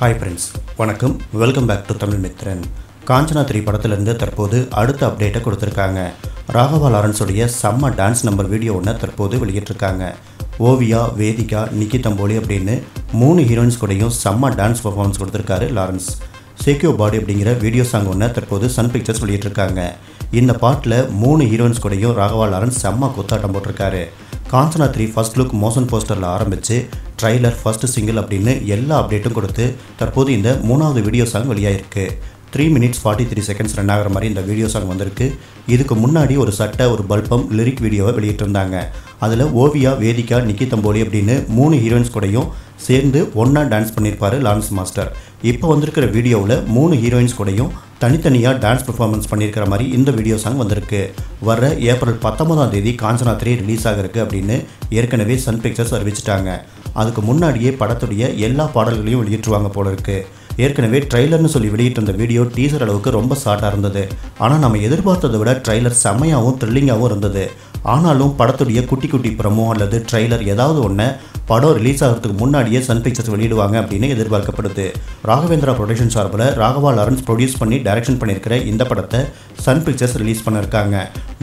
Hi friends, வணக்கம். Welcome back to Tamil Mithran. Kanchana 3 படத்திலிருந்து தற்போது அடுத்த அப்டேட்டை கொடுத்துருக்காங்க. ராகவா லாரன்ஸுடைய செம்ம டான்ஸ் நம்பர் வீடியோ ஒன்று தற்போது வெளியிட்டிருக்காங்க. ஓவியா, வேதிகா, நிக்கி தம்போலி அப்படின்னு 3 ஹீரோயின்ஸ் கூடயும் செம்ம டான்ஸ் பர்ஃபார்மன்ஸ் கொடுத்துருக்காரு லாரன்ஸ். சேக்கியோ பாடி அப்படிங்கிற வீடியோ சாங் ஒன்று தற்போது சன் பிக்சர்ஸ் வெளியிட்டிருக்காங்க. இந்த பாட்டில் 3 ஹீரோயின்ஸ் கூடயும் ராகவா லாரன்ஸ் செம்ம குத்தாட்டம் போட்டிருக்காரு. காஞ்சனா 3 ஃபர்ஸ்ட் லுக் மோஷன் போஸ்டரில் ஆரம்பித்து ட்ரைலர், ஃபர்ஸ்ட் சிங்கிள் அப்படின்னு எல்லா அப்டேட்டும் கொடுத்து தற்போது இந்த 3வது வீடியோ சாங் வெளியாயிருக்கு. 3 minutes 43 seconds ரன் ஆகிற மாதிரி இந்த வீடியோ சாங் வந்திருக்கு. இதுக்கு முன்னாடி ஒரு சட்டை, ஒரு பல்பம் லிரிக் வீடியோவை வெளியிட்டிருந்தாங்க. அதில் ஓவியா, வேதிகா, நிக்கி தம்போலி அப்படின்னு 3 ஹீரோயின்ஸ் கூடயும் சேர்ந்து ஒன்றா டான்ஸ் பண்ணியிருப்பார் லாரன்ஸ் மாஸ்டர். இப்போ வந்திருக்கிற வீடியோவில் 3 ஹீரோயின்ஸ் கூடயும் தனித்தனியாக டான்ஸ் பர்ஃபார்மன்ஸ் பண்ணியிருக்கிற மாதிரி இந்த வீடியோ சாங் வந்திருக்கு. வர ஏப்ரல் 19ஆம் தேதி காஞ்சனா 3 ரிலீஸ் ஆகிருக்கு அப்படின்னு ஏற்கனவே சன் பிக்சர்ஸ் அறிவிச்சிட்டாங்க. அதுக்கு முன்னாடியே படத்துடைய எல்லா பாடல்களையும் வெளியிட்டுருவாங்க போல இருக்கு. ஏற்கனவே ட்ரைலர்னு சொல்லி வெளியிட்டிருந்த வீடியோ டீசர் அளவுக்கு ரொம்ப ஷார்ட்டாக இருந்தது. ஆனால் நம்ம எதிர்பார்த்ததை விட ட்ரைலர் செம்மையாகவும் த்ரில்லிங்காகவும் இருந்தது. ஆனாலும் படத்துடைய குட்டி குட்டி ப்ரமோ அல்லது ட்ரைலர் ஏதாவது ஒன்று படம் ரிலீஸ் ஆகிறதுக்கு முன்னாடியே சன் பிக்சர்ஸ் வெளியிடுவாங்க அப்படின்னு எதிர்பார்க்கப்படுது. ராகவேந்திரா ப்ரொடக்ஷன் சார்பில் ராகவா லாரன்ஸ் ப்ரொடியூஸ் பண்ணி டைரக்ஷன் பண்ணியிருக்கிற இந்த படத்தை சன் பிக்சர்ஸ் ரிலீஸ் பண்ணியிருக்காங்க.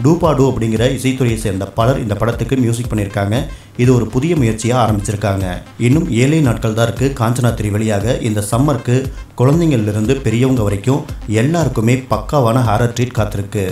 டூபா டூ அப்படிங்கிற இசைத்துறையை சேர்ந்த பலர் இந்த படத்துக்கு மியூசிக் பண்ணியிருக்காங்க. இது ஒரு புதிய முயற்சியாக ஆரம்பிச்சிருக்காங்க. இன்னும் 7 நாட்கள் தான் இருக்குது காஞ்சனா 3 வெளியாக. இந்த சம்மருக்கு குழந்தைங்கள்லேருந்து பெரியவங்க வரைக்கும் எல்லாருக்குமே பக்காவான ஹாரர் ட்ரீட் காத்திருக்கு.